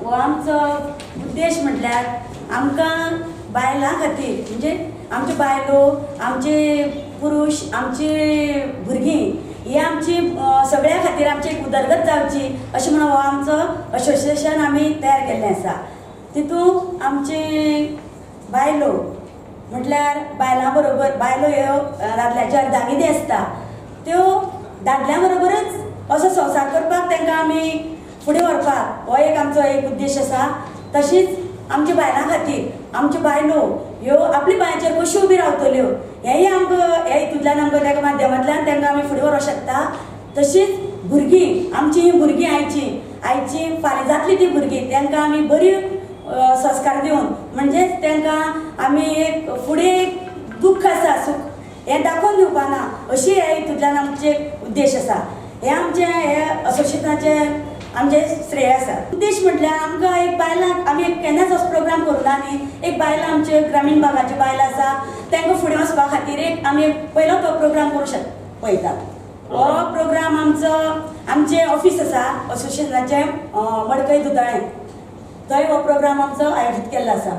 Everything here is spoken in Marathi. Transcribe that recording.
हो आमचो उद्देश म्हटल्यार आमकां बायलां खातीर म्हणजे आमचे बायलो, आमचे पुरुष, आमचे भुरगीं ही आमची सगळ्या खातीर आमची एक उदरगत जावची अशें म्हणून हो आमचो असोसिएशन आमी तयार केल्लें आसा। तितूंत आमचे बायलो म्हटल्यार बायलां बरोबर बायलो ह्यो दादल्याच्यो अर्धांगिनी आसता त्यो दादल्यां बरोबरच असो संवसार करपाक तांकां आमी फुडें व्हरपाक हो एक आमचो एक उद्देश आसा। तशीच आमच्या बायलां खातीर आमच्यो बायलो ह्यो आपल्या पांयाचेर कश्यो उबी रावतल्यो हेंय आमकां हे हितूंतल्यान आमकां त्या माध्यमांतल्यान तांकां आमी फुडें व्हरोंक शकता। तशीच भुरगीं आमची ही भुरगीं आयची फाल्यां जातली ती भुरगीं तांकां आमी बरी संस्कार दिवन म्हणजेच तांकां आमी एक फुडें दुख्ख आसा सुख हें दाखोवन दिवपा ना अशी हे हितूंतल्यान आमचे उद्देश आसा। हे आमचे हे असोसिएशनाचे आमचे श्रेय आसा। उद्देश म्हटल्यार आमकां एक बायलां आमी केन्नाच असो प्रोग्राम करूना न्ही। एक बायलां आमचे ग्रामीण भागाची बायलां आसा तांकां फुडें वचपा खातीर एक आमी पयलो तो प्रोग्राम करूं पळयता। हो प्रोग्राम आमचे ऑफिस आसा असोसिएशनाचे मडकय दुताळें थंय हो प्रोग्राम आमचो आयोजीत केल्लो आसा।